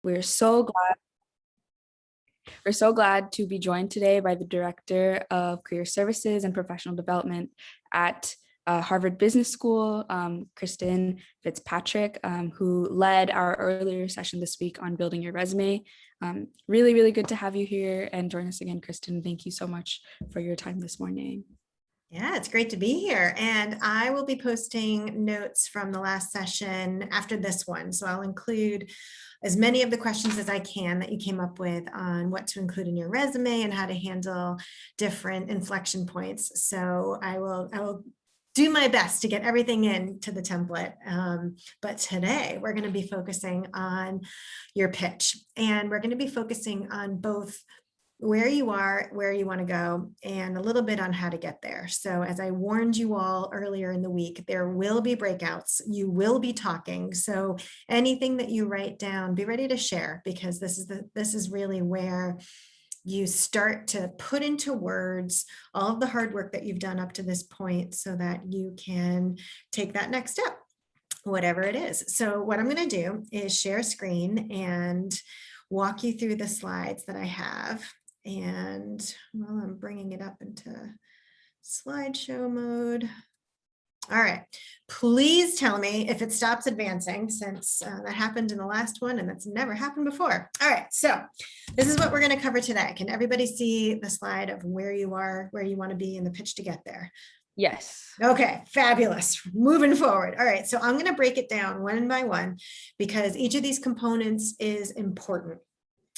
We're so glad we're so glad to be joined today by the Director of Career Services and Professional Development at Harvard Business School, Kristen Fitzpatrick, who led our earlier session this week on building your resume. Really, really good to have you here and join us again, Kristen. Thank you so much for your time this morning. Yeah, it's great to be here. And I will be posting notes from the last session after this one. So I'll include as many of the questions as I can that you came up with on what to include in your resume and how to handle different inflection points. So I will do my best to get everything into the template. But today we're going to be focusing on your pitch, and we're going to be focusing on both where you are, where you want to go, and a little bit on how to get there. So as I warned you all earlier in the week, there will be breakouts. You will be talking. So anything that you write down, be ready to share, because this is really where you start to put into words all of the hard work that you've done up to this point so that you can take that next step, whatever it is. So what I'm going to do is share screen and walk you through the slides that I have. And while I'm bringing it up into slideshow mode. All right, please tell me if it stops advancing, since that happened in the last one and that's never happened before. All right, so this is what we're going to cover today. Can everybody see the slide of where you are, where you want to be in the pitch to get there? Yes. Okay, fabulous. Moving forward. All right, so I'm going to break it down one by one because each of these components is important.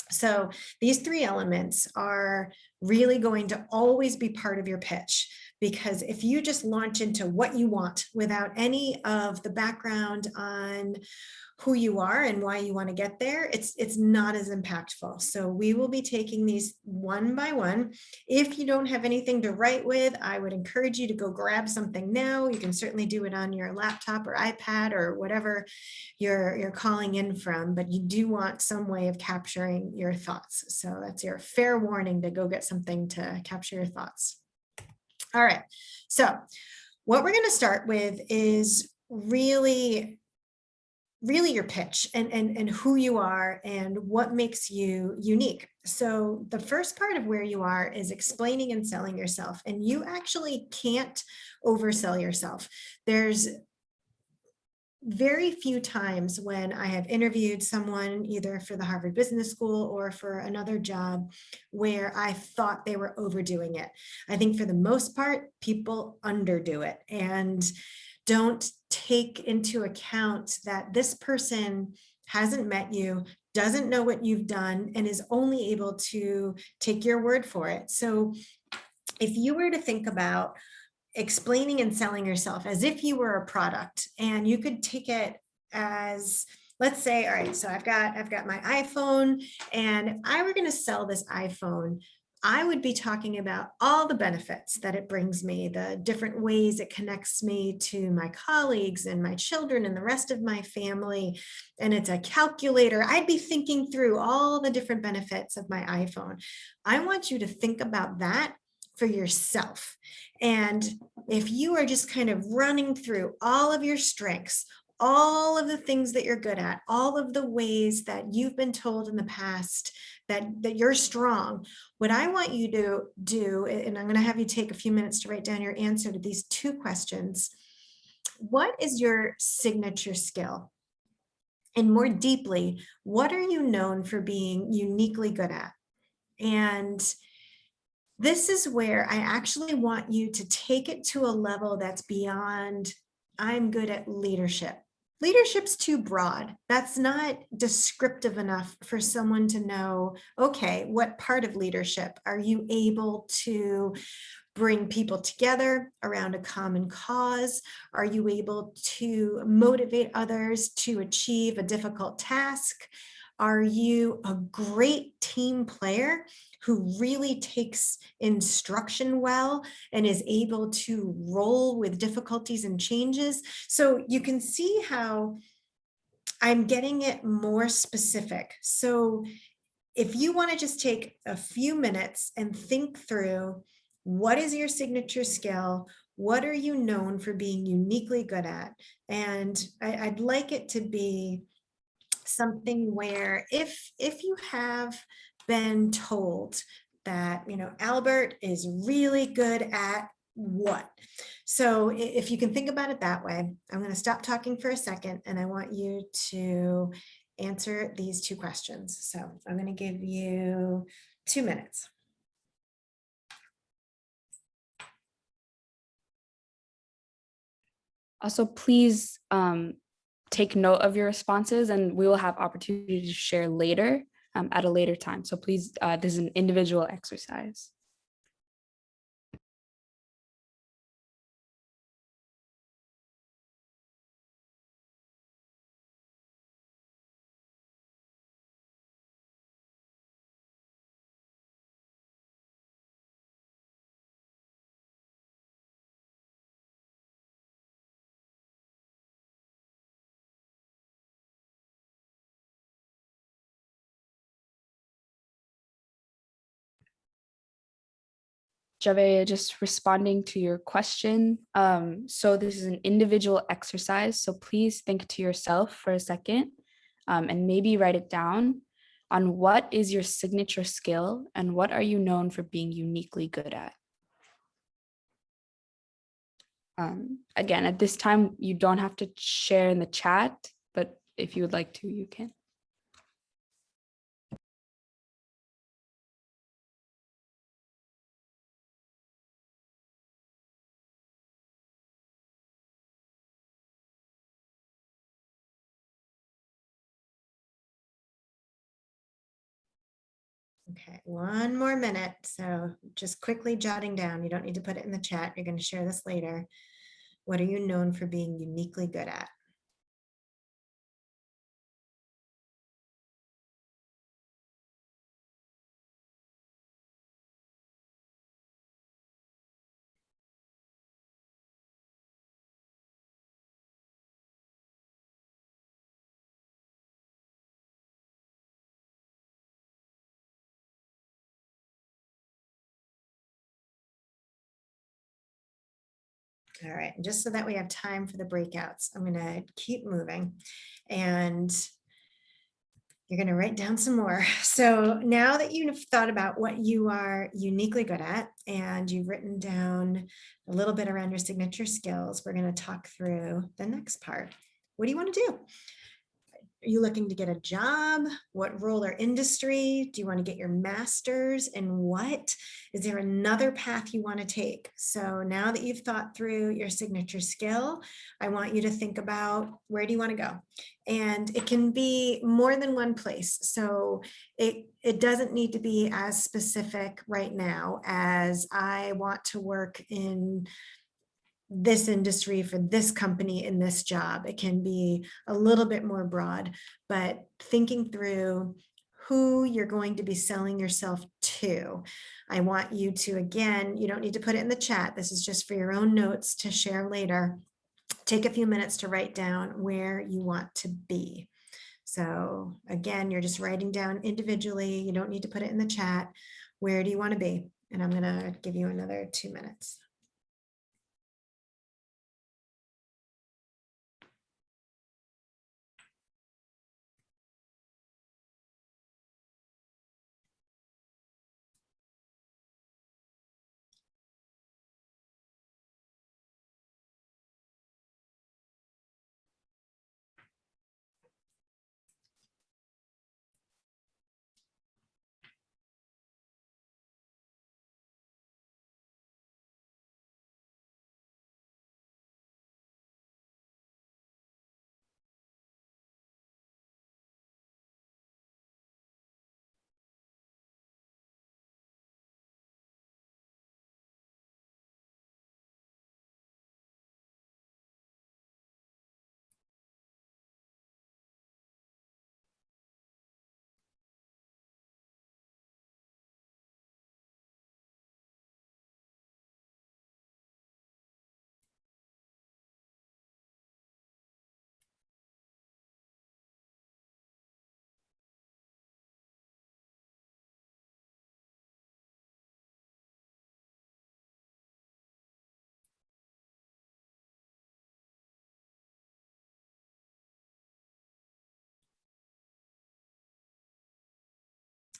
So these three elements are really going to always be part of your pitch, because if you just launch into what you want without any of the background on who you are and why you want to get there, it's not as impactful. So we will be taking these one by one. If you don't have anything to write with, I would encourage you to go grab something now. You can certainly do it on your laptop or iPad or whatever you're calling in from, but you do want some way of capturing your thoughts. So that's your fair warning to go get something to capture your thoughts. All right, so what we're going to start with is really your pitch and who you are and what makes you unique. So the first part of where you are is explaining and selling yourself, and you actually can't oversell yourself. There's very few times when I have interviewed someone either for the Harvard Business School or for another job where I thought they were overdoing it. I think for the most part, people underdo it and don't take into account that this person hasn't met you, doesn't know what you've done, and is only able to take your word for it. So if you were to think about explaining and selling yourself as if you were a product, and you could take it as, let's say, all right, so I've got my iPhone, and if I were going to sell this iPhone, I would be talking about all the benefits that it brings me, the different ways it connects me to my colleagues and my children and the rest of my family. And it's a calculator. I'd be thinking through all the different benefits of my iPhone. I want you to think about that for yourself. And if you are just kind of running through all of your strengths, all of the things that you're good at, all of the ways that you've been told in the past that you're strong, what I want you to do, and I'm going to have you take a few minutes to write down your answer to these two questions. What is your signature skill? And more deeply, what are you known for being uniquely good at? And this is where I actually want you to take it to a level that's beyond, I'm good at leadership. Leadership's too broad. That's not descriptive enough for someone to know, okay, what part of leadership are you able to bring people together around a common cause? Are you able to motivate others to achieve a difficult task? Are you a great team player who really takes instruction well and is able to roll with difficulties and changes? So you can see how I'm getting it more specific. So if you want to just take a few minutes and think through, what is your signature skill? What are you known for being uniquely good at? And I'd like it to be something where if you have been told that, Albert is really good at what? So if you can think about it that way, I'm going to stop talking for a second and I want you to answer these two questions. So I'm going to give you 2 minutes. Also, please take note of your responses and we will have opportunity to share later at a later time. So please, this is an individual exercise. Jave, just responding to your question. So this is an individual exercise. So please think to yourself for a second and maybe write it down on what is your signature skill and what are you known for being uniquely good at. Again, at this time, you don't have to share in the chat, but if you would like to, you can. Okay, 1 more minute. So just quickly jotting down. You don't need to put it in the chat. You're going to share this later. What are you known for being uniquely good at? All right, and just so that we have time for the breakouts, I'm going to keep moving and you're going to write down some more. So now that you've thought about what you are uniquely good at and you've written down a little bit around your signature skills, we're going to talk through the next part. What do you want to do? Are you looking to get a job? What role or industry? Do you want to get your master's in what? Is there another path you want to take? So now that you've thought through your signature skill, I want you to think about where do you want to go? And it can be more than one place. So it doesn't need to be as specific right now as I want to work in this industry for this company in this job. It can be a little bit more broad, but thinking through who you're going to be selling yourself to. I want you to, again, you don't need to put it in the chat. This is just for your own notes to share later. Take a few minutes to write down where you want to be. So again, you're just writing down individually. You don't need to put it in the chat. Where do you want to be? And I'm going to give you another 2 minutes.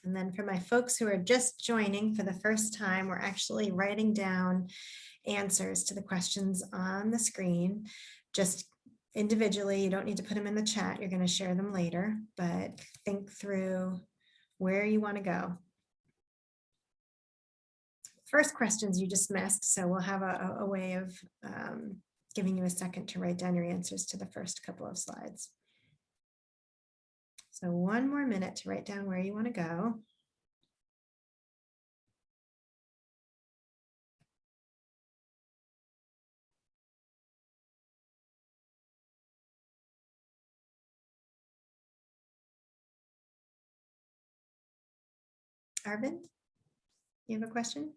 And then for my folks who are just joining for the first time, we're actually writing down answers to the questions on the screen, just individually. You don't need to put them in the chat. You're going to share them later, but think through where you want to go. First questions you just missed, so we'll have a way of giving you a second to write down your answers to the first couple of slides. So one more minute to write down where you want to go. Arvind, you have a question?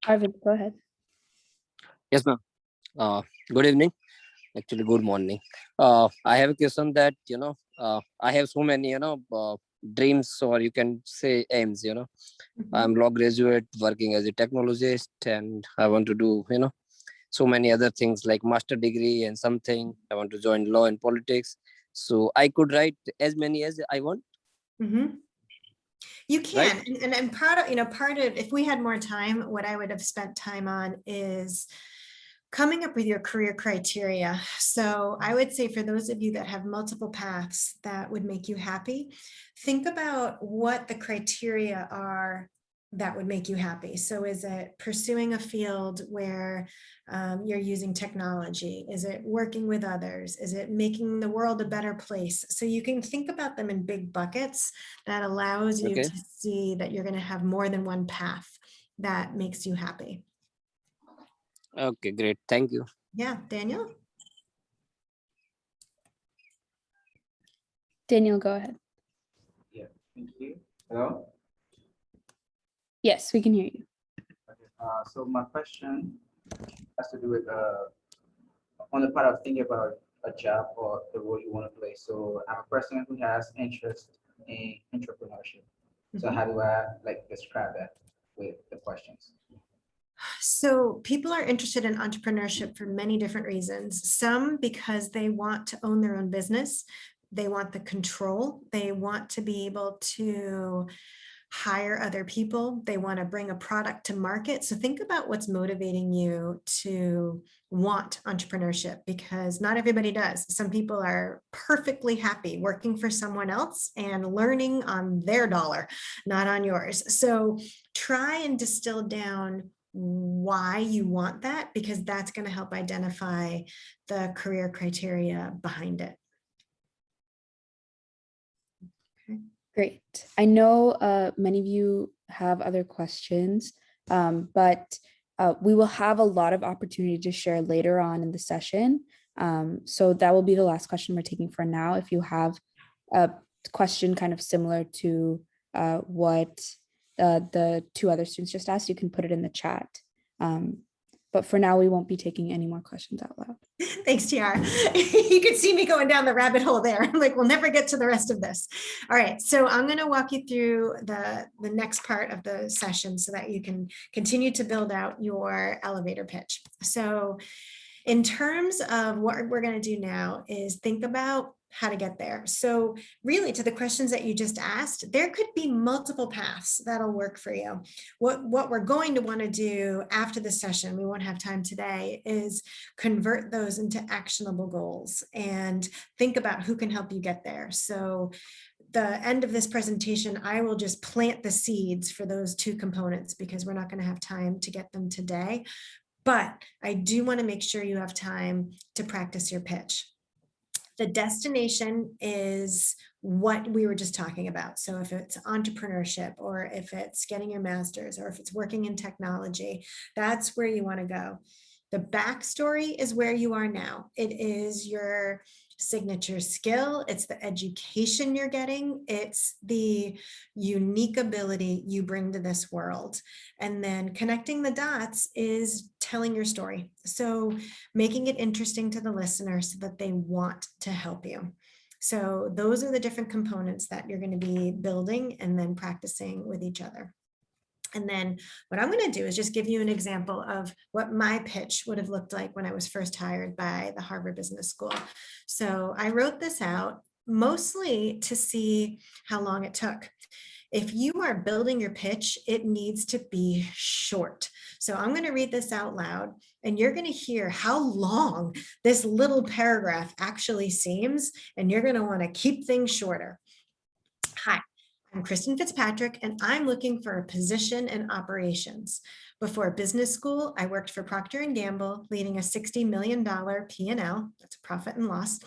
Arvid, go ahead. Yes, ma'am. Good evening. Actually, good morning. I have a question that, I have so many, dreams, or you can say aims, I'm law graduate working as a technologist, and I want to do, so many other things like master degree and something. I want to join law and politics. So I could write as many as I want. Mm-hmm. You can, Right? and I'm proud of, part of, if we had more time, what I would have spent time on is coming up with your career criteria. So I would say for those of you that have multiple paths that would make you happy, think about what the criteria are that would make you happy. So is it pursuing a field where you're using technology? Is it working with others? Is it making the world a better place? So you can think about them in big buckets. That allows you Okay. to see that you're going to have more than one path that makes you happy. Okay, great. Thank you. Yeah, Daniel? Daniel, go ahead. Yeah, thank you. Hello? Yes, we can hear you. Okay, so my question has to do with on the part of thinking about a job or the role you want to play. So I'm a person who has interest in entrepreneurship. So how do I describe that with the questions? So people are interested in entrepreneurship for many different reasons. Some because they want to own their own business. They want the control. They want to be able to hire other people. They want to bring a product to market. So think about what's motivating you to want entrepreneurship, because not everybody does. Some people are perfectly happy working for someone else and learning on their dollar, not on yours. So try and distill down why you want that, because that's going to help identify the career criteria behind it. Great. I know many of you have other questions, but we will have a lot of opportunity to share later on in the session. So that will be the last question we're taking for now. If you have a question kind of similar to what the two other students just asked, you can put it in the chat. But for now, we won't be taking any more questions out loud. Thanks, TR. You could see me going down the rabbit hole there. I'm like, we'll never get to the rest of this. All right, so I'm going to walk you through the next part of the session so that you can continue to build out your elevator pitch. So in terms of what we're going to do now is think about how to get there. So really, to the questions that you just asked, there could be multiple paths that'll work for you. What we're going to want to do after the session, we won't have time today, is convert those into actionable goals and think about who can help you get there. So the end of this presentation, I will just plant the seeds for those two components, because we're not going to have time to get them today. But I do want to make sure you have time to practice your pitch. The destination is what we were just talking about. So if it's entrepreneurship, or if it's getting your master's, or if it's working in technology, that's where you want to go. The backstory is where you are now. It is your signature skill. It's the education you're getting. It's the unique ability you bring to this world. And then connecting the dots is telling your story. So making it interesting to the listener so that they want to help you. So those are the different components that you're going to be building and then practicing with each other. And then what I'm going to do is just give you an example of what my pitch would have looked like when I was first hired by the Harvard Business School. So I wrote this out. mostly to see how long it took. If you are building your pitch, it needs to be short. So I'm going to read this out loud, and you're going to hear how long this little paragraph actually seems, and you're going to want to keep things shorter. Hi, I'm Kristen Fitzpatrick, and I'm looking for a position in operations. Before business school, I worked for Procter & Gamble, leading a $60 million P&L, that's profit and loss,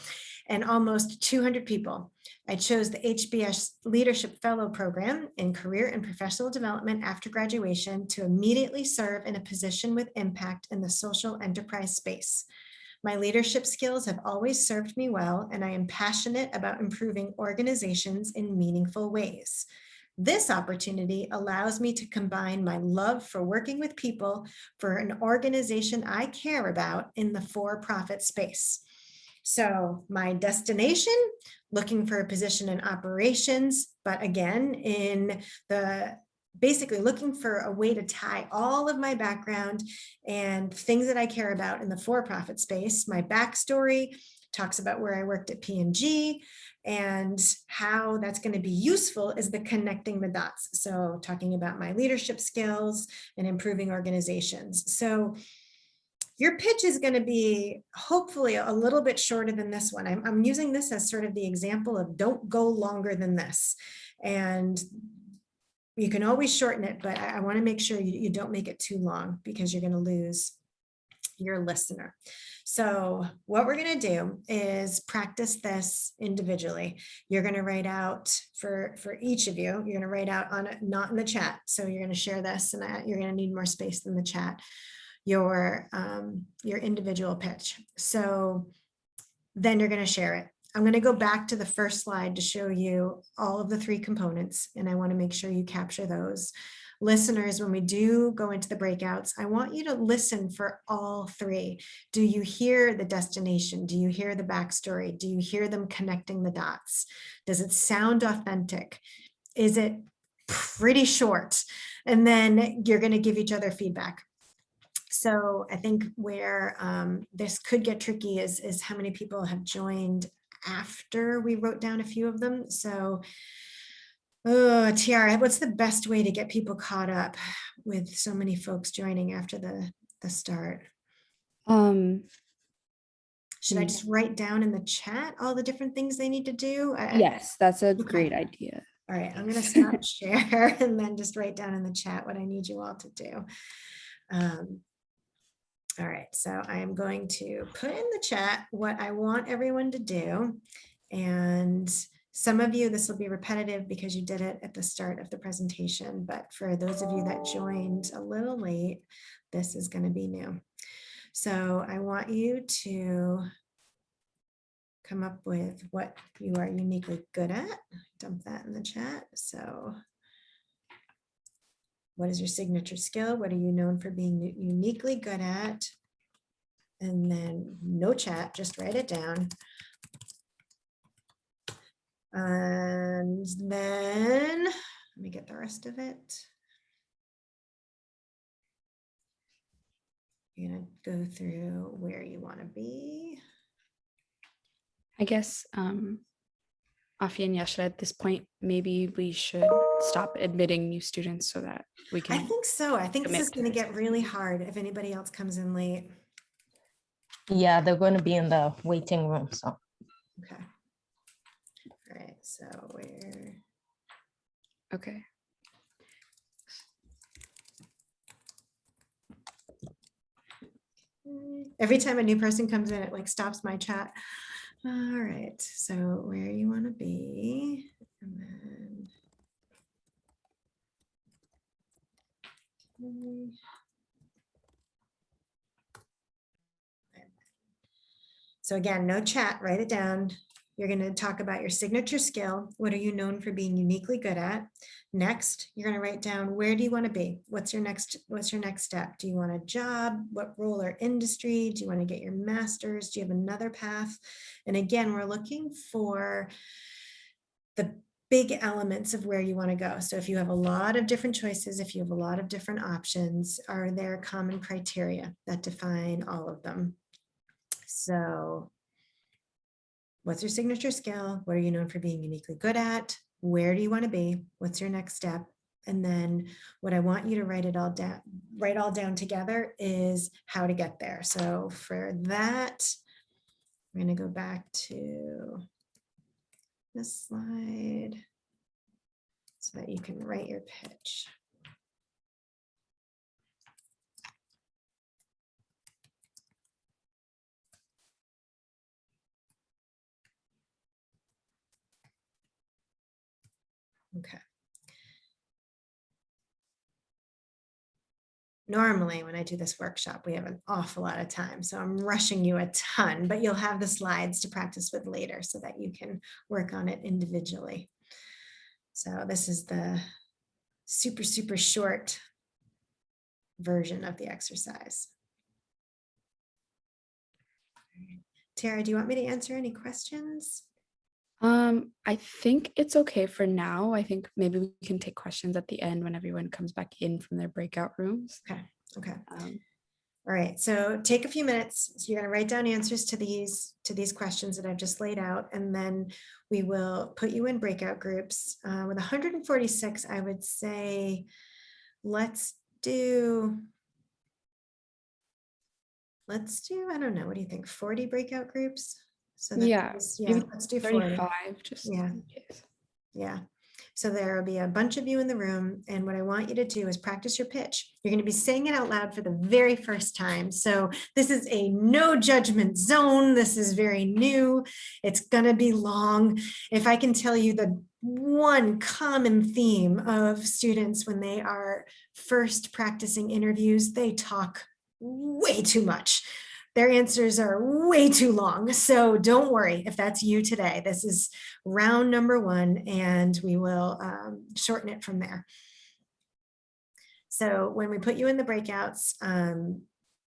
and almost 200 people. I chose the HBS Leadership Fellow Program in Career and Professional Development after graduation to immediately serve in a position with impact in the social enterprise space. My leadership skills have always served me well, and I am passionate about improving organizations in meaningful ways. This opportunity allows me to combine my love for working with people for an organization I care about in the for-profit space. So my destination, looking for a position in operations, but again, in the basically looking for a way to tie all of my background and things that I care about in the for-profit space. My backstory talks about where I worked at P&G and how that's going to be useful is the connecting the dots. So talking about my leadership skills and improving organizations. So your pitch is going to be hopefully a little bit shorter than this one. I'm using this as sort of the example of don't go longer than this. And you can always shorten it, but I want to make sure you don't make it too long because you're going to lose your listener. So what we're going to do is practice this individually. You're going to write out for each of you, you're going to write out on it, not in the chat. So you're going to share this, and you're going to need more space than the chat, your individual pitch. So then you're going to share it. I'm going to go back to the first slide to show you all of the three components, and I want to make sure you capture those. Listeners, when we do go into the breakouts, I want you to listen for all three. Do you hear the destination? Do you hear the backstory? Do you hear them connecting the dots? Does it sound authentic? Is it pretty short? And then you're going to give each other feedback. So I think where this could get tricky is how many people have joined after we wrote down a few of them. So, Tiara, what's the best way to get people caught up with so many folks joining after the start? Should I just write down in the chat all the different things they need to do? Yes, that's a great idea. All right, I'm going to stop share and then just write down in the chat what I need you all to do. All right, so I am going to put in the chat what I want everyone to do. And some of you, this will be repetitive because you did it at the start of the presentation, but for those of you that joined a little late, this is going to be new. So I want you to come up with what you are uniquely good at. Dump that in the chat. So what is your signature skill? What are you known for being uniquely good at? And then no chat, just write it down. And then let me get the rest of it. You're gonna go through where you want to be. I guess, Afi and Yasha, at this point, maybe we should stop admitting new students so that we can. I think so. I think this is commit going to get really hard if anybody else comes in late. Yeah, they're going to be in the waiting room. So, Okay. All right. So we're Okay. every time a new person comes in, it like stops my chat. All right. So where you want to be, and then. Okay. So again, no chat, write it down. You're going to talk about your signature skill. What are you known for being uniquely good at? Next, you're going to write down, where do you want to be? What's your next step? Do you want a job? What role or industry? Do you want to get your master's? Do you have another path? And again, we're looking for the big elements of where you want to go. So if you have a lot of different choices, if you have a lot of different options, are there common criteria that define all of them? So What's your signature skill? What are you known for being uniquely good at? Where do you want to be? What's your next step? And then what I want you to write all down together is how to get there. So for that, I'm going to go back to this slide so that you can write your pitch. Okay. Normally, when I do this workshop, we have an awful lot of time, so I'm rushing you a ton, but you'll have the slides to practice with later so that you can work on it individually. So this is the super, super short version of the exercise. Tara, do you want me to answer any questions? I think it's okay for now. I think maybe we can take questions at the end when everyone comes back in from their breakout rooms. Okay. Um, All right, so take a few minutes. So you're going to write down answers to these questions that I've just laid out, and then we will put you in breakout groups. With 146, I would say let's do, I don't know, what do you think, 40 breakout groups? So that yeah, maybe let's do 40. 35, just Yeah. in case. Yeah. So there will be a bunch of you in the room. And what I want you to do is practice your pitch. You're going to be saying it out loud for the very first time. So this is a no judgment zone. This is very new. It's going to be long. If I can tell you the one common theme of students when they are first practicing interviews, they talk way too much. Their answers are way too long. So don't worry if that's you today. This is round number 1, and we will shorten it from there. So when we put you in the breakouts,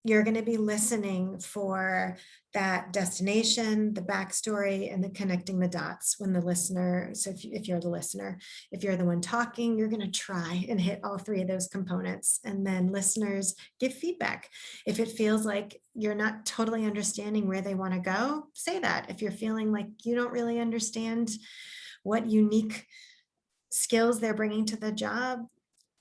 you're going to be listening for that destination, the backstory, and the connecting the dots when the listener, so if you're the listener, if you're the one talking, you're going to try and hit all 3 of those components. And then listeners give feedback. If it feels like you're not totally understanding where they want to go, say that. If you're feeling like you don't really understand what unique skills they're bringing to the job,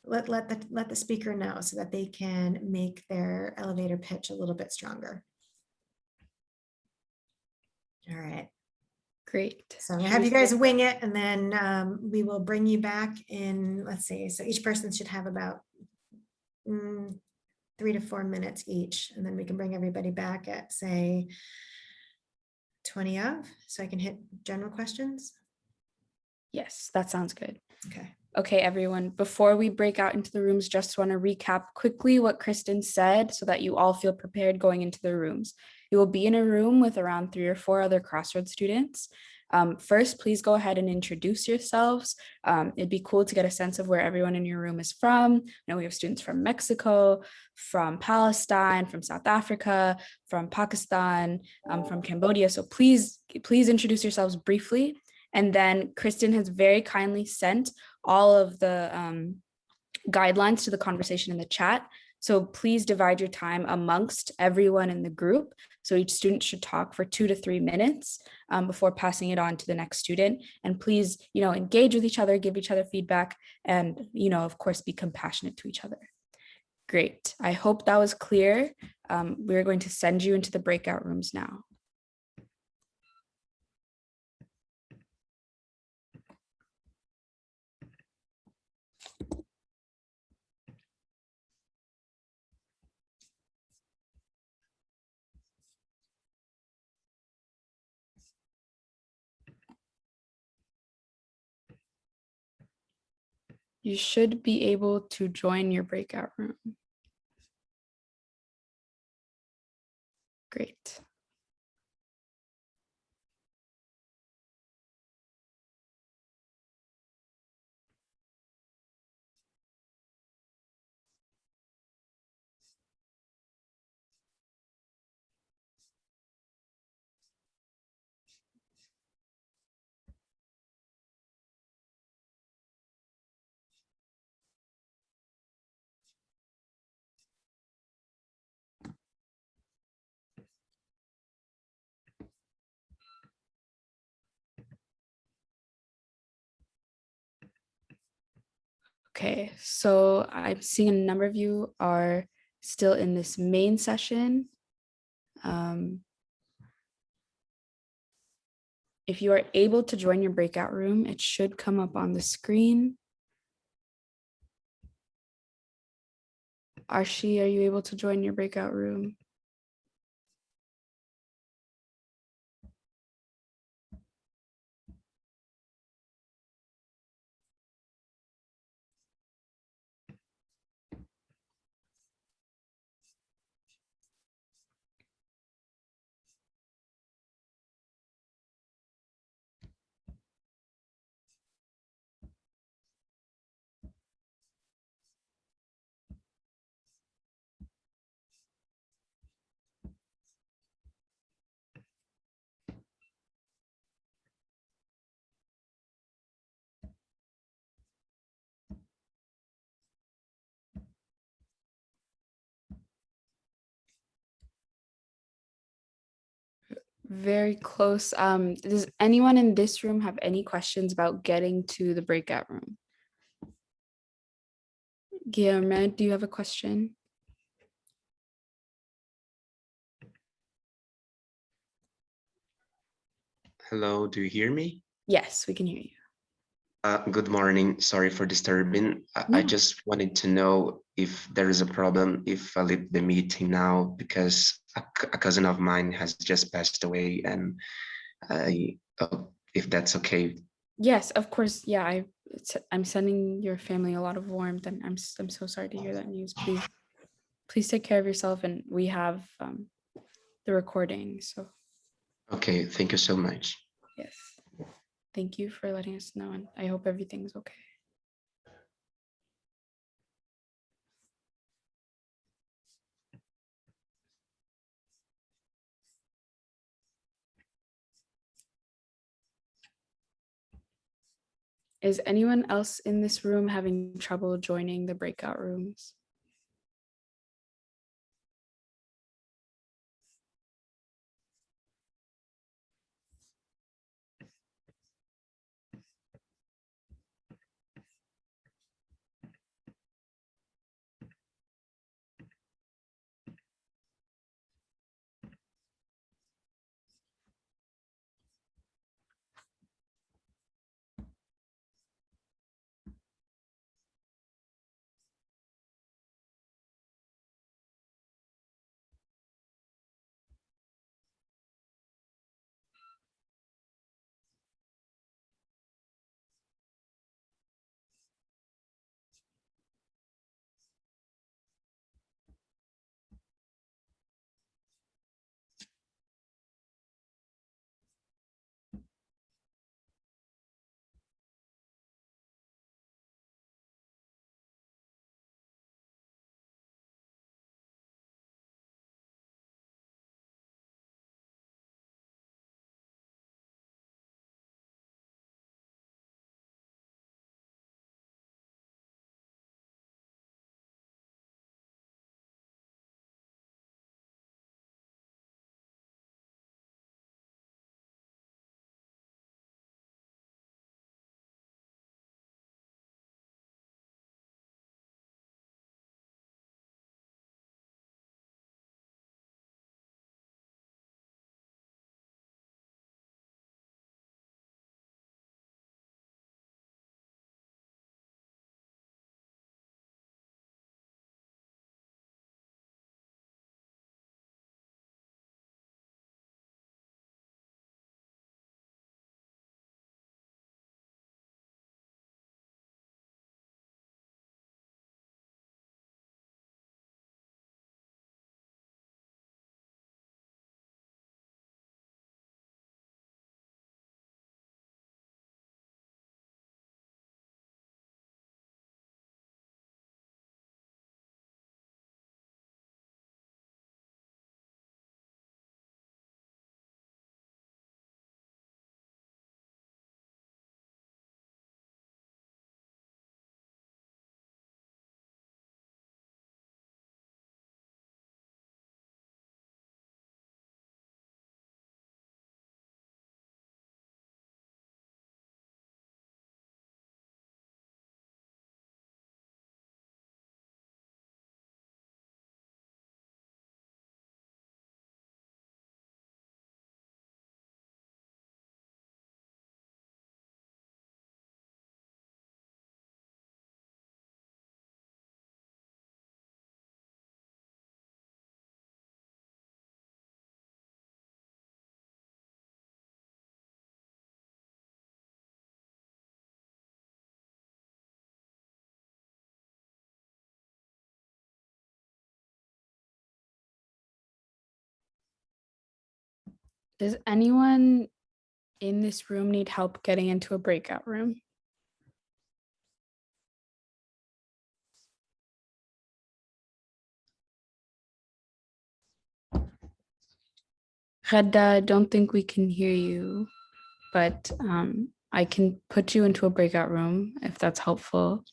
let the speaker know so that they can make their elevator pitch a little bit stronger. All right. Great. So I'm gonna have you guys wing it, and then we will bring you back in, let's see, so each person should have about 3 to 4 minutes each, and then we can bring everybody back at, say, 20 of, so I can hit general questions. Yes, that sounds good. Okay. Okay, everyone, before we break out into the rooms, just want to recap quickly what Kristen said so that you all feel prepared going into the rooms. You will be in a room with around 3 or 4 other Crossroads students. First, please go ahead and introduce yourselves. It'd be cool to get a sense of where everyone in your room is from. I know we have students from Mexico, from Palestine, from South Africa, from Pakistan, from Cambodia. So please introduce yourselves briefly. And then Kristen has very kindly sent all of the guidelines to the conversation in the chat. So please divide your time amongst everyone in the group. So each student should talk for 2 to 3 minutes before passing it on to the next student. And please, engage with each other, give each other feedback, and, of course, be compassionate to each other. Great. I hope that was clear. We're going to send you into the breakout rooms now. You should be able to join your breakout room. Great. Okay, so I'm seeing a number of you are still in this main session. If you are able to join your breakout room, it should come up on the screen. Arshi, are you able to join your breakout room? Very close. Does anyone in this room have any questions about getting to the breakout room? Guillermo, do you have a question? Hello, do you hear me? Yes, we can hear you. Good morning. Sorry for disturbing. I No. just wanted to know if there is a problem if I leave the meeting now because a cousin of mine has just passed away, and if that's okay. Yes, of course. Yeah, I'm sending your family a lot of warmth, and I'm so sorry to hear that news. Please take care of yourself, and we have the recording. So Okay, thank you so much. yes, thank you for letting us know, and I hope everything's okay. Is anyone else in this room having trouble joining the breakout rooms? Does anyone in this room need help getting into a breakout room? Redda, I don't think we can hear you, but I can put you into a breakout room if that's helpful.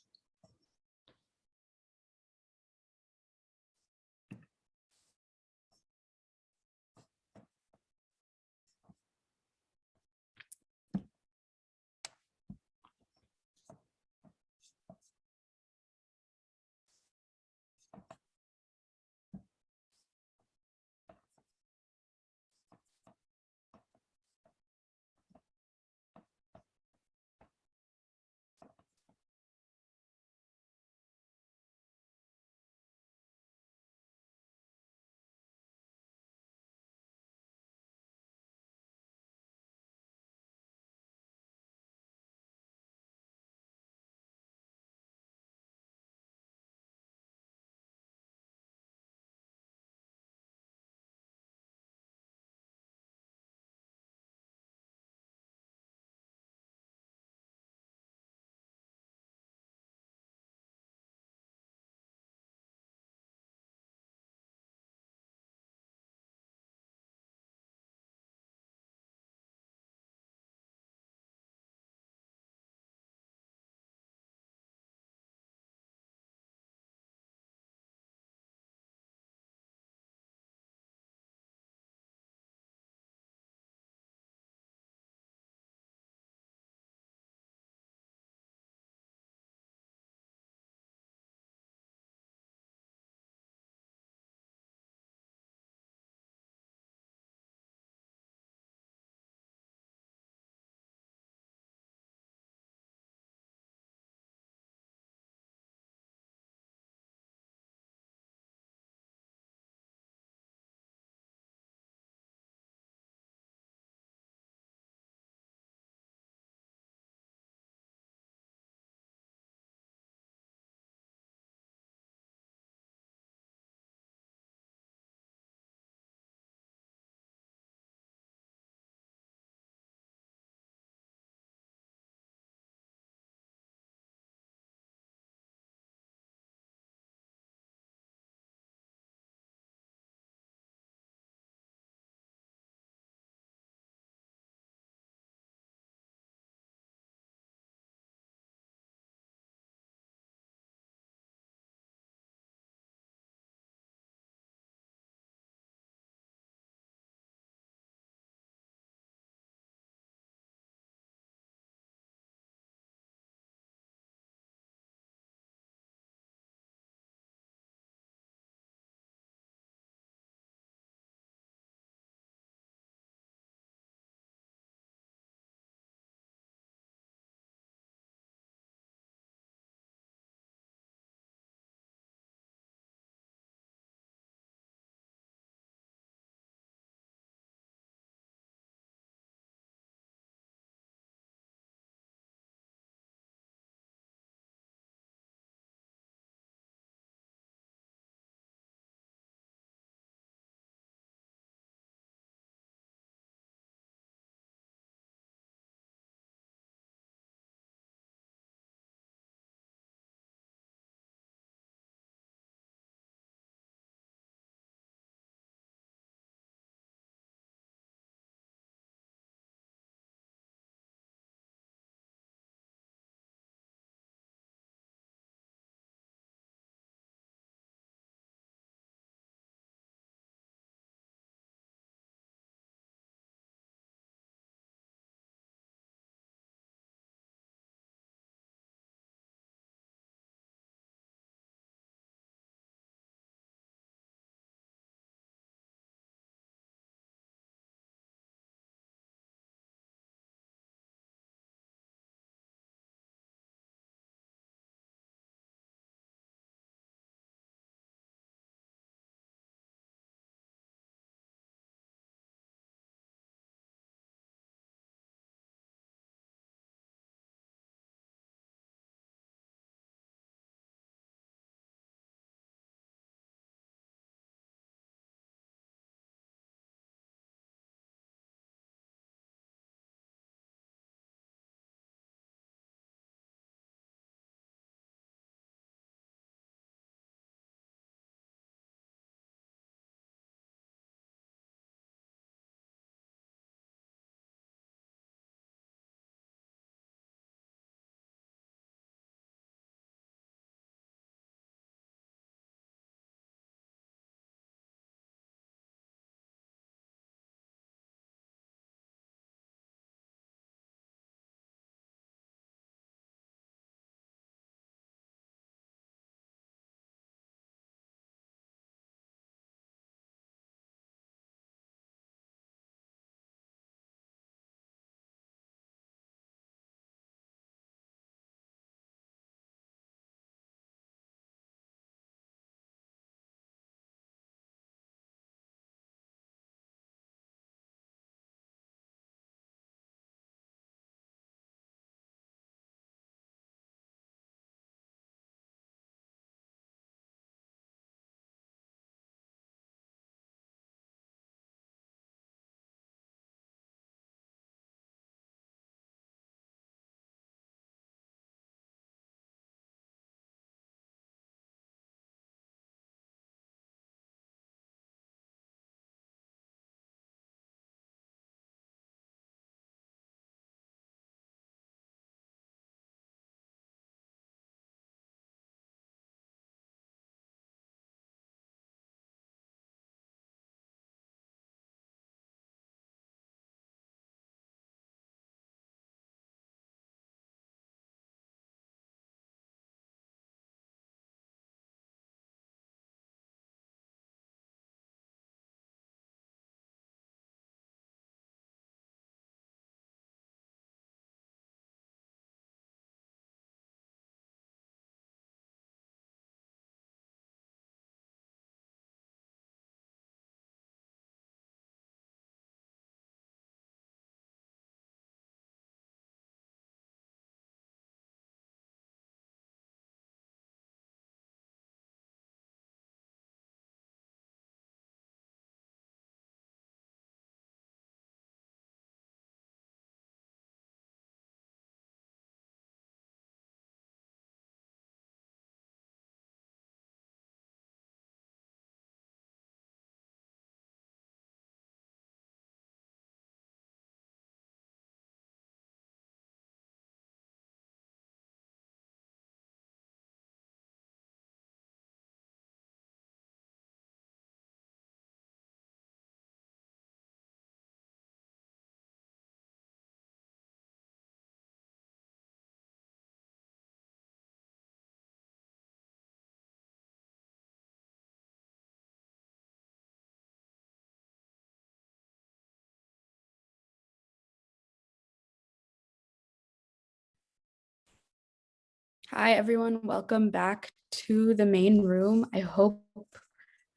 Hi, everyone. Welcome back to the main room. I hope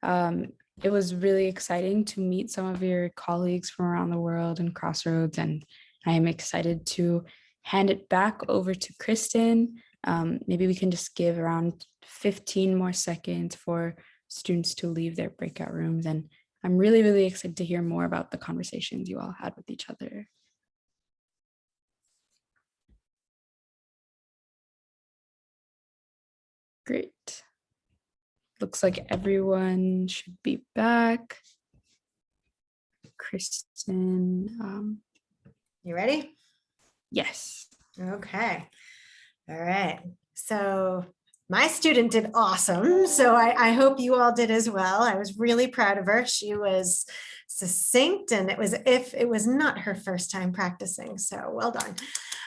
it was really exciting to meet some of your colleagues from around the world and Crossroads, and I am excited to hand it back over to Kristen. Maybe we can just give around 15 more seconds for students to leave their breakout rooms, and I'm really, really excited to hear more about the conversations you all had with each other. Great. Looks like everyone should be back. Kristen, You ready? yes. Okay. All right. So my student did awesome. So I hope you all did as well. I was really proud of her. She was succinct, and it was if it was not her first time practicing. So well done.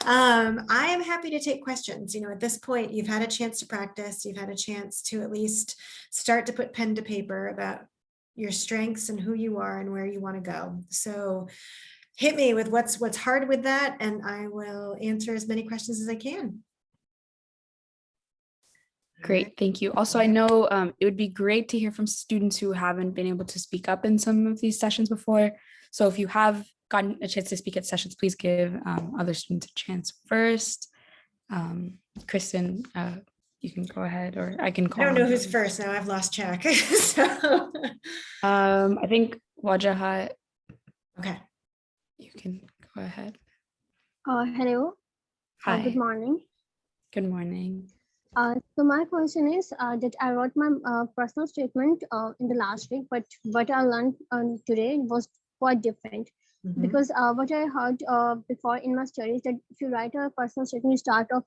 I am happy to take questions. At this point, you've had a chance to practice. You've had a chance to at least start to put pen to paper about your strengths and who you are and where you want to go. So hit me with what's hard with that, and I will answer as many questions as I can. Great, thank you. Also, I know it would be great to hear from students who haven't been able to speak up in some of these sessions before. So if you have gotten a chance to speak at sessions, please give other students a chance first. Kristen, you can go ahead, or I can call. I don't know on who's you. first now. I've lost track. So, I think Wajahat, okay. you can go ahead. Hello. Hi. Good morning. Good morning. So my question is that I wrote my personal statement in the last week, but what I learned today was quite different. Mhm. Because what I heard before in my studies, that if you write a personal statement, you start off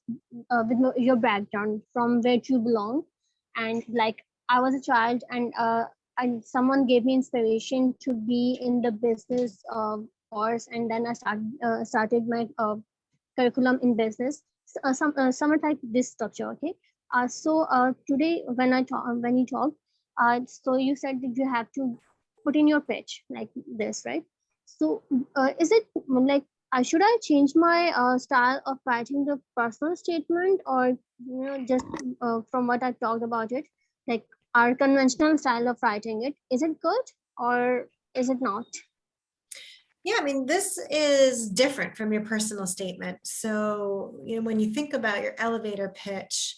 with your background, from where you belong. And like I was a child, and someone gave me inspiration to be in the business course, and then I started my curriculum in business. Somewhat like this structure. Okay. So today when you talk, so you said that you have to put in your pitch like this, right? So is it like should I change my style of writing the personal statement, or just from what I talked about it, like our conventional style of writing it, is it good or is it not? Yeah, I mean, this is different from your personal statement. So, when you think about your elevator pitch,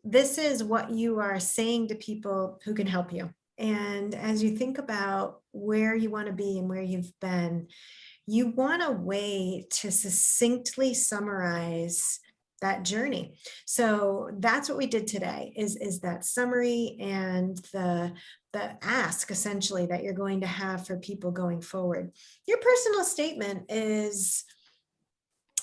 this is what you are saying to people who can help you. And as you think about where you want to be and where you've been, you want a way to succinctly summarize that journey. So that's what we did today is that summary and the ask essentially that you're going to have for people going forward. Your personal statement is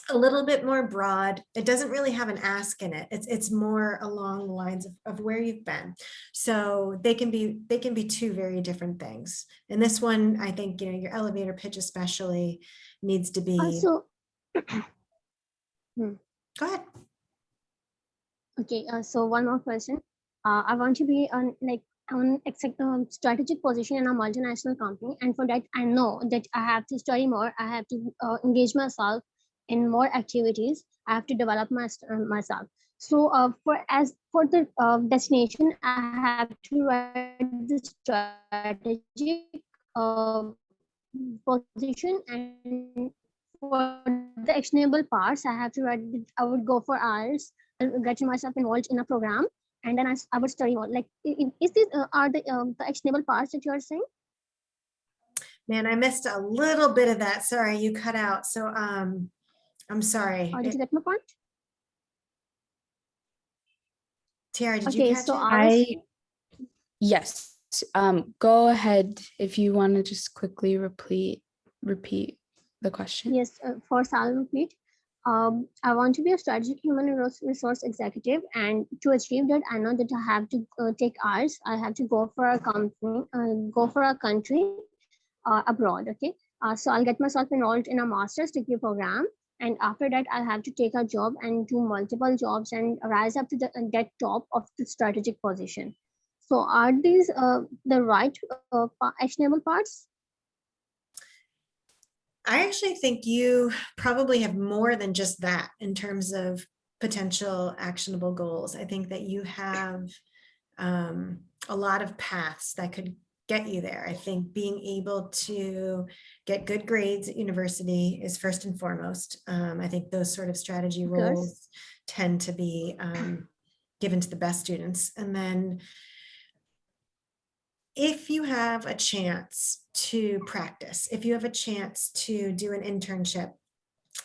a little bit more broad. It doesn't really have an ask in it. It's more along the lines of where you've been. So they can be two very different things. And this one, I think, your elevator pitch especially needs to be. So Go ahead. okay, so one more question. I want to be on strategic position in a multinational company, and for that, I know that I have to study more. I have to engage myself in more activities. I have to develop myself. So, for the destination, I have to write the strategic position, and for the actionable parts, I have to write. I would go for hours, getting myself involved in a program, and then I would study more. Like, is this are the actionable parts that you are saying? Man, I missed a little bit of that. Sorry, you cut out. So I'm sorry. Did you get my point? Tiara, did you Okay, catch so it? Yes. Go ahead if you want to just quickly repeat the question. Yes, for I'll repeat. I want to be a strategic human resource executive, and to achieve that, I know that I have to take hours. I have to go for a company, go for a country abroad. Okay, so I'll get myself enrolled in a master's degree program, and after that, I'll have to take a job and do multiple jobs and rise up to that top of the strategic position. So, are these the right actionable parts? I actually think you probably have more than just that in terms of potential actionable goals. I think that you have a lot of paths that could get you there. I think being able to get good grades at university is first and foremost. I think those sort of strategy Of course. roles tend to be given to the best students. And then if you have a chance to practice, if you have a chance to do an internship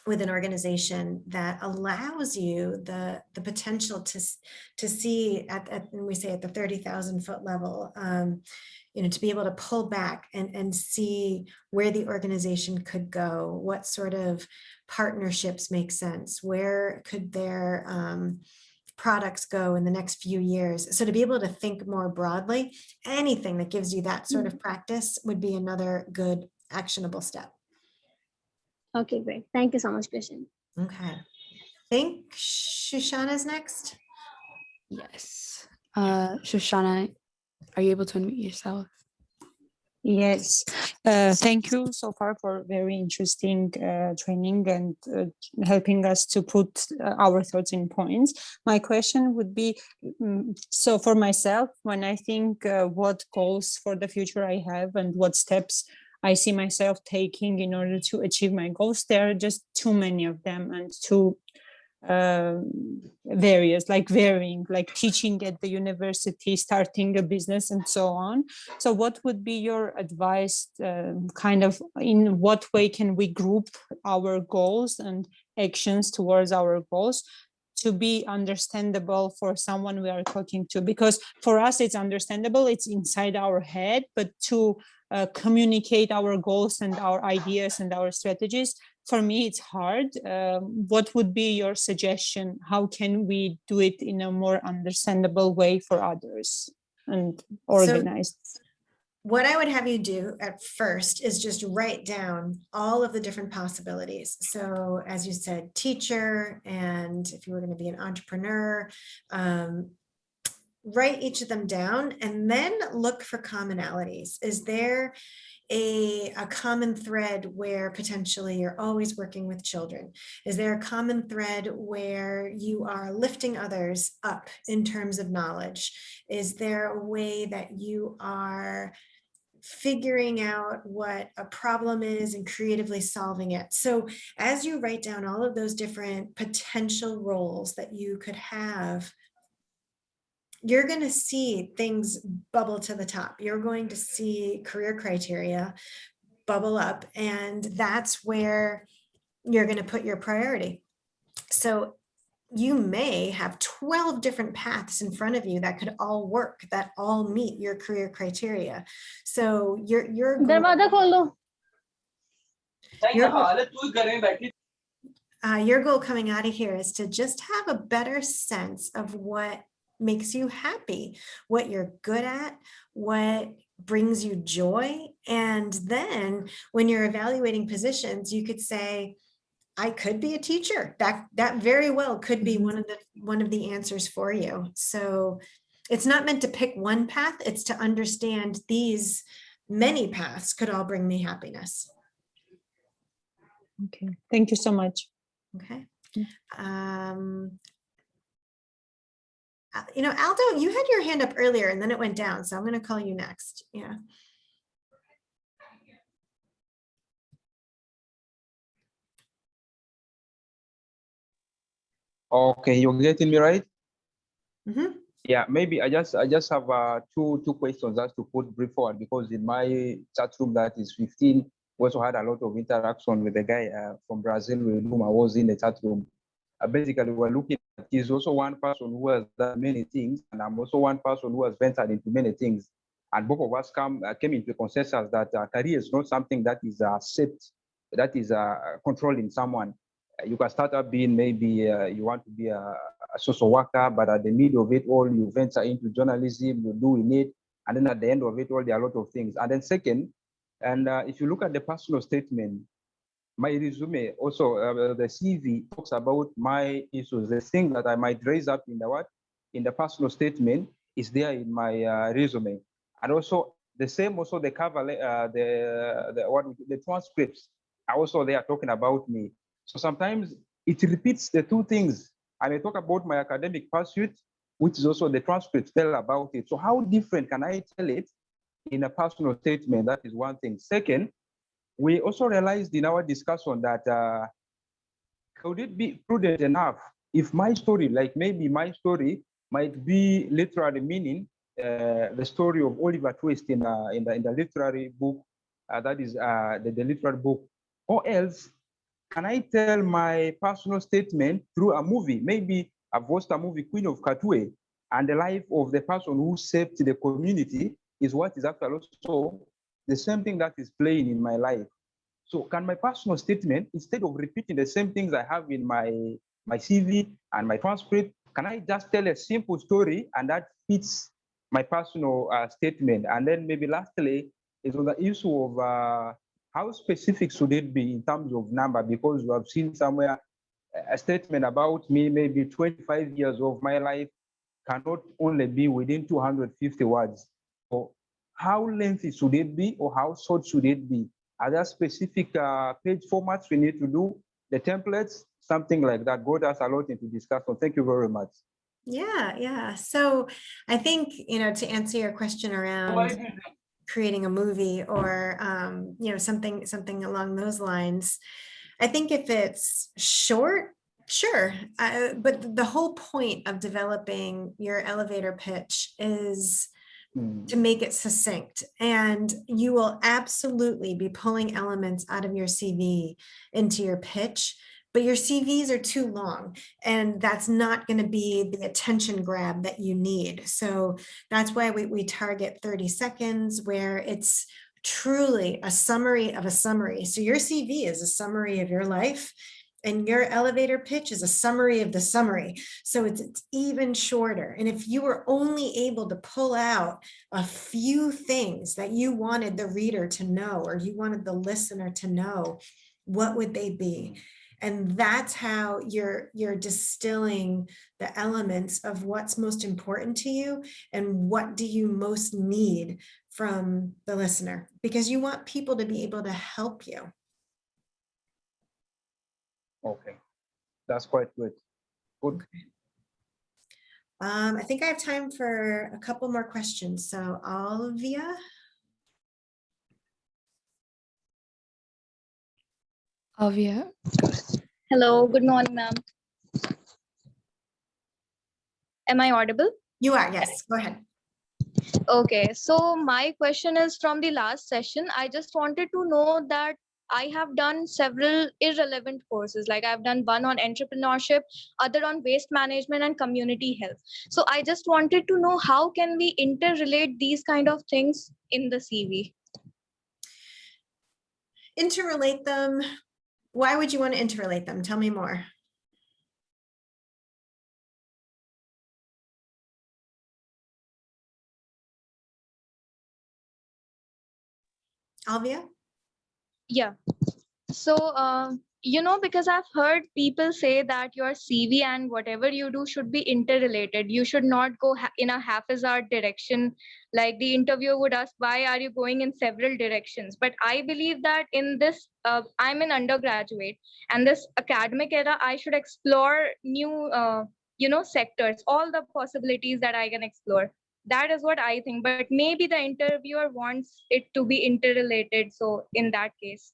with an organization that allows you the potential to see and we say at the 30,000 foot level, to be able to pull back and see where the organization could go, what sort of partnerships make sense, where could their products go in the next few years. So to be able to think more broadly, anything that gives you that sort of practice would be another good actionable step. Okay, great. Thank you so much, Kristen. Okay. I think Shoshana's next. Yes. Shoshana, are you able to unmute yourself? Yes, thank you so far for very interesting training and helping us to put our thoughts in points. My question would be, so for myself, when I think what goals for the future I have and what steps I see myself taking in order to achieve my goals, there are just too many of them and too varying, like teaching at the university, starting a business and so on. So what would be your advice, kind of in what way can we group our goals and actions towards our goals to be understandable for someone we are talking to? Because for us it's understandable, it's inside our head, but to communicate our goals and our ideas and our strategies, for me it's hard. What would be your suggestion? How can we do it in a more understandable way for others and organized? So what I would have you do at first is just write down all of the different possibilities. So as you said, teacher, and if you were going to be an entrepreneur, write each of them down and then look for commonalities. Is there a common thread where potentially you're always working with children? Is there a common thread where you are lifting others up in terms of knowledge? Is there a way that you are figuring out what a problem is and creatively solving it? So as you write down all of those different potential roles that you could have, you're going to see things bubble to the top. You're going to see career criteria bubble up, and that's where you're going to put your priority. So you may have 12 different paths in front of you that could all work, that all meet your career criteria. So your दरवाजा खोल दो. your goal coming out of here is to just have a better sense of what makes you happy, what you're good at, what brings you joy. And then when you're evaluating positions, you could say, I could be a teacher. That very well could be one of the answers for you. So it's not meant to pick one path, it's to understand these many paths could all bring me happiness. Okay, thank you so much. Okay. Aldo, you had your hand up earlier and then it went down, so I'm going to call you next. Yeah. Okay, you're getting me right? Mm-hmm. Yeah, maybe I just have two questions just to put brief forward, because in my chat room that is 15, we also had a lot of interaction with the guy from Brazil with whom I was in the chat room. Basically, we're looking at, he's also one person who has done many things, and I'm also one person who has ventured into many things. And both of us came into a consensus that career is not something that is set, that is controlling someone. You can start up being maybe you want to be a social worker, but at the middle of it all, you venture into journalism, you do in it, and then at the end of it all, there are a lot of things. And then second, and if you look at the personal statement, my resume also, the CV talks about my issues. The thing that I might raise up in the personal statement is there in my resume. And also the same, also the cover, the transcripts are also there talking about me. So sometimes it repeats the two things I may talk about my academic pursuit, which is also the transcript tell about it. So how different can I tell it in a personal statement? That is one thing. Second, we also realized in our discussion that could it be prudent enough if my story, like maybe my story might be literally meaning the story of Oliver Twist in the literary book, that is the literary book, or else can I tell my personal statement through a movie? Maybe I've watched a movie, Queen of Katwe, and the life of the person who saved the community is what is actually also the same thing that is playing in my life. So can my personal statement, instead of repeating the same things I have in my CV and my transcript, can I just tell a simple story and that fits my personal statement? And then maybe lastly is on the issue of how specific should it be in terms of number? Because you have seen somewhere a statement about me, maybe 25 years of my life cannot only be within 250 words. So how lengthy should it be or how short should it be? Are there specific page formats we need to do? The templates, something like that. Go us a lot into discussion. Thank you very much. Yeah. So I think, to answer your question around creating a movie or, something along those lines, I think if it's short, sure. But the whole point of developing your elevator pitch is to make it succinct, and you will absolutely be pulling elements out of your CV into your pitch, but your CVs are too long and that's not going to be the attention grab that you need. So that's why we target 30 seconds where it's truly a summary of a summary. So your CV is a summary of your life and your elevator pitch is a summary of the summary. So it's even shorter. And if you were only able to pull out a few things that you wanted the reader to know, or you wanted the listener to know, what would they be? And that's how you're distilling the elements of what's most important to you and what do you most need from the listener, because you want people to be able to help you. Okay, that's quite good. Good. I think I have time for a couple more questions. So Olivia. Alvia. Hello, good morning, ma'am. Am I audible? You are, yes, go ahead. Okay, so my question is from the last session. I just wanted to know that I have done several irrelevant courses. Like I've done one on entrepreneurship, other on waste management and community health. So I just wanted to know how can we interrelate these kind of things in the CV? Interrelate them. Why would you want to interrelate them? Tell me more. Alvia? Yeah. So, because I've heard people say that your CV and whatever you do should be interrelated. You should not go in a haphazard direction. Like the interviewer would ask, why are you going in several directions? But I believe that in this, I'm an undergraduate, and this academic era, I should explore new, sectors, all the possibilities that I can explore. That is what I think. But maybe the interviewer wants it to be interrelated. So in that case.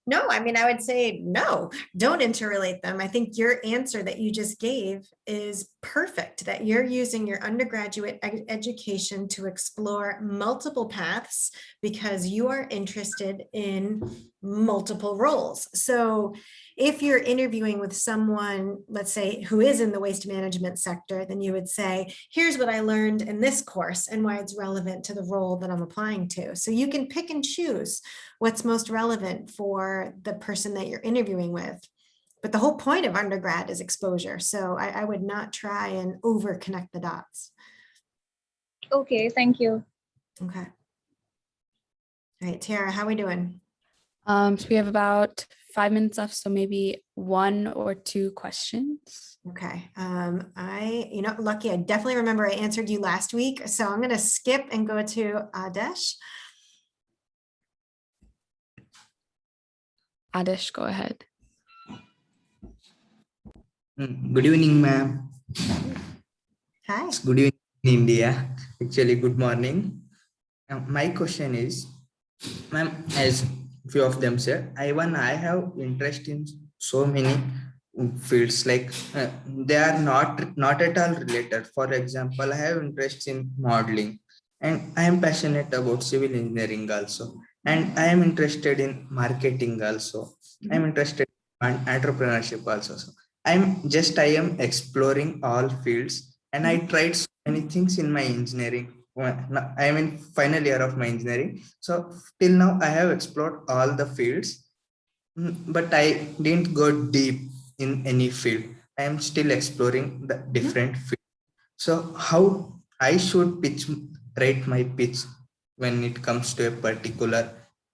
No, I mean, I would say no, don't interrelate them. I think your answer that you just gave is perfect, that you're using your undergraduate education to explore multiple paths because you are interested in multiple roles. So if you're interviewing with someone, let's say, who is in the waste management sector, then you would say, here's what I learned in this course and why it's relevant to the role that I'm applying to. So you can pick and choose what's most relevant for the person that you're interviewing with. But the whole point of undergrad is exposure. So I would not try and over connect the dots. Okay, thank you. Okay. All right, Tiara, how are we doing? So we have about 5 minutes left, so maybe 1 or 2 questions. Okay. Lucky, I definitely remember I answered you last week. So I'm going to skip and go to Adesh. Adesh, go ahead. Good evening, ma'am. Hi. It's good evening, India. Actually, good morning. My question is, ma'am, as few of them said, I have interest in so many fields, like they are not at all related. For example, I have interest in modeling, and I am passionate about civil engineering also, and I am interested in marketing also. I am interested in entrepreneurship also. So I am exploring all fields, and I tried so many things in my engineering. I am in final year of my engineering, so till now I have explored all the fields. But I didn't go deep in any field. I am still exploring the different fields. So how I should write my pitch when it comes to a particular,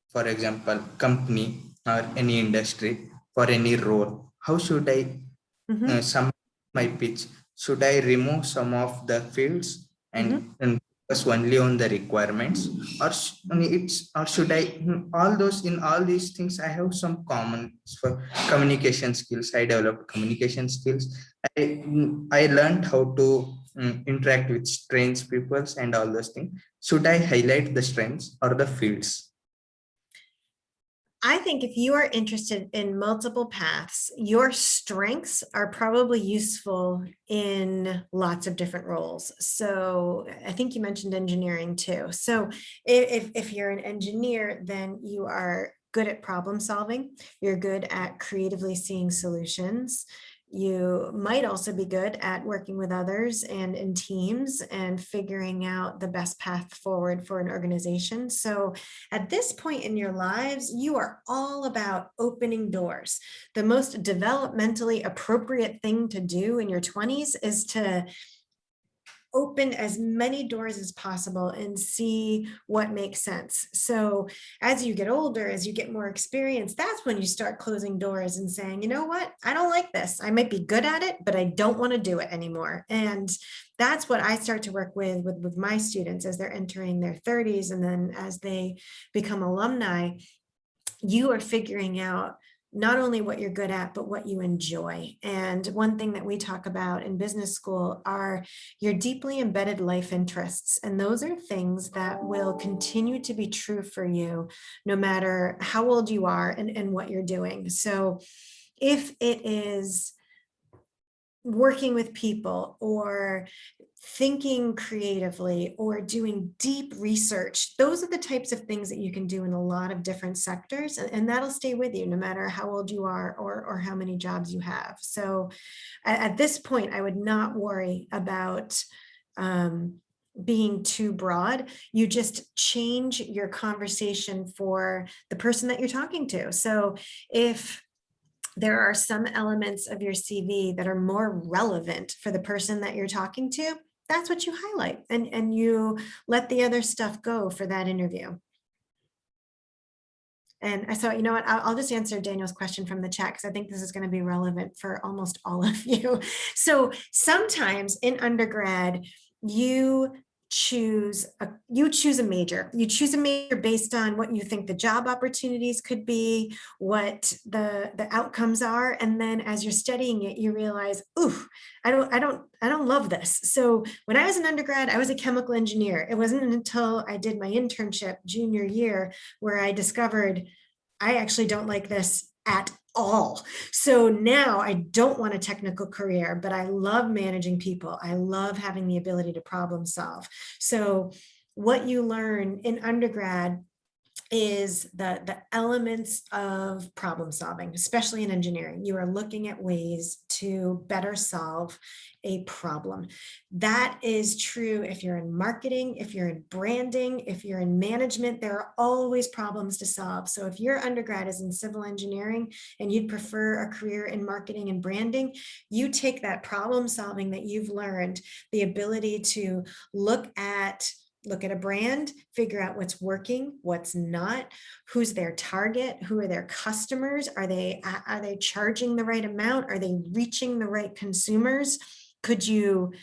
for example, company or any industry for any role? How should I sum my pitch? Should I remove some of the fields and focus only on the requirements, or should I all those in all these things? I have some common for communication skills. I developed communication skills. I learned how to interact with strange peoples and all those things. Should I highlight the strengths or the fields? I think if you are interested in multiple paths, your strengths are probably useful in lots of different roles. So I think you mentioned engineering too. So if you're an engineer, then you are good at problem solving. You're good at creatively seeing solutions. You might also be good at working with others and in teams and figuring out the best path forward for an organization. So at this point in your lives, you are all about opening doors. The most developmentally appropriate thing to do in your 20s is to open as many doors as possible and see what makes sense. So as you get older, as you get more experience, that's when you start closing doors and saying, you know what, I don't like this. I might be good at it, but I don't want to do it anymore. And that's what I start to work with my students as they're entering their 30s. And then as they become alumni, you are figuring out not only what you're good at, but what you enjoy. And one thing that we talk about in business school are your deeply embedded life interests. And those are things that will continue to be true for you, no matter how old you are and what you're doing. So if it is working with people or thinking creatively or doing deep research, those are the types of things that you can do in a lot of different sectors, and that'll stay with you no matter how old you are or how many jobs you have. So at this point, I would not worry about being too broad. You just change your conversation for the person that you're talking to. So if there are some elements of your CV that are more relevant for the person that you're talking to, that's what you highlight, and you let the other stuff go for that interview. And so, you know what, I'll just answer Daniel's question from the chat because I think this is going to be relevant for almost all of you. So sometimes in undergrad, you choose a major. You choose a major based on what you think the job opportunities could be, what the outcomes are, and then as you're studying it, you realize, ooh, I don't love this. So when I was an undergrad, I was a chemical engineer. It wasn't until I did my internship junior year where I discovered I actually don't like this at all. So now I don't want a technical career, but I love managing people. I love having the ability to problem solve. So what you learn in undergrad is the elements of problem solving, especially in engineering. You are looking at ways to better solve a problem. That is true if you're in marketing, if you're in branding, if you're in management, there are always problems to solve. So if your undergrad is in civil engineering and you'd prefer a career in marketing and branding, you take that problem solving that you've learned, the ability to look at a brand, figure out what's working, what's not, who's their target, who are their customers, are they charging the right amount, are they reaching the right consumers? Could you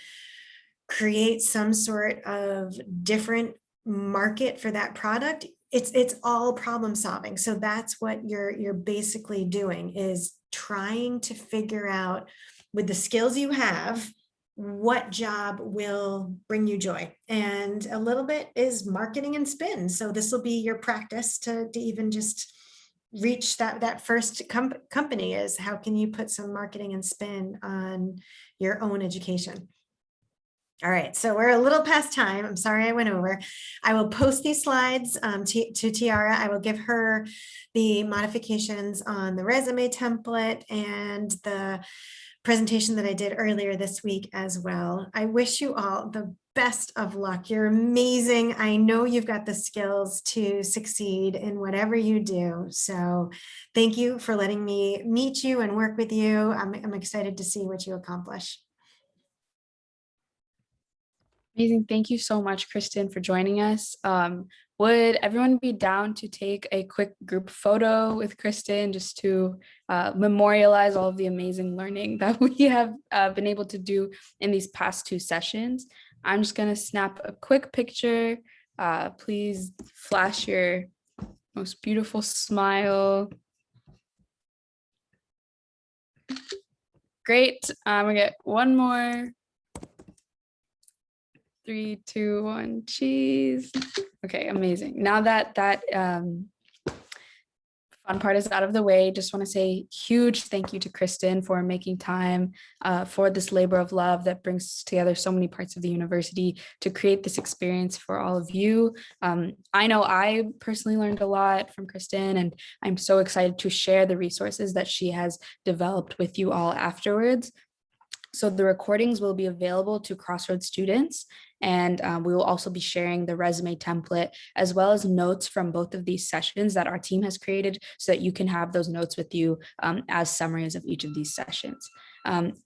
create some sort of different market for that product? It's all problem solving. So that's what you're basically doing, is trying to figure out with the skills you have, what job will bring you joy? And a little bit is marketing and spin. So this will be your practice to even just reach that first company, is how can you put some marketing and spin on your own education? All right, so we're a little past time. I'm sorry I went over. I will post these slides to Tiara. I will give her the modifications on the resume template and the presentation that I did earlier this week as well. I wish you all the best of luck. You're amazing. I know you've got the skills to succeed in whatever you do. So thank you for letting me meet you and work with you. I'm excited to see what you accomplish. Amazing. Thank you so much, Kristen, for joining us. Would everyone be down to take a quick group photo with Kristen just to memorialize all of the amazing learning that we have been able to do in these past 2 sessions? I'm just going to snap a quick picture. Please flash your most beautiful smile. Great. I'm going to get one more. 3, 2, 1, cheese. Okay, amazing. Now that fun part is out of the way, just want to say huge thank you to Kristen for making time for this labor of love that brings together so many parts of the university to create this experience for all of you. I know I personally learned a lot from Kristen, and I'm so excited to share the resources that she has developed with you all afterwards. So the recordings will be available to Crossroads students, and we will also be sharing the resume template as well as notes from both of these sessions that our team has created so that you can have those notes with you as summaries of each of these sessions.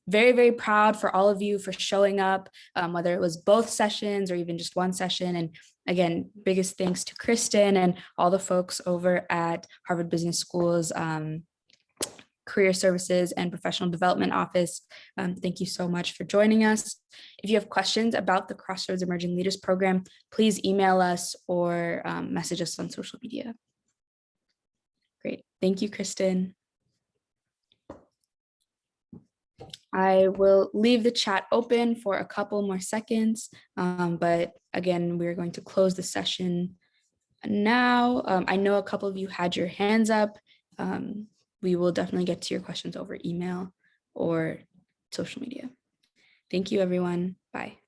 Very, very proud for all of you for showing up, whether it was both sessions or even just one session. And again, biggest thanks to Kristen and all the folks over at Harvard Business School's Career Services and Professional Development Office. Thank you so much for joining us. If you have questions about the Crossroads Emerging Leaders Program, please email us or message us on social media. Great. Thank you, Kristen. I will leave the chat open for a couple more seconds, but again, we're going to close the session now. I know a couple of you had your hands up. We will definitely get to your questions over email or social media. Thank you, everyone. Bye.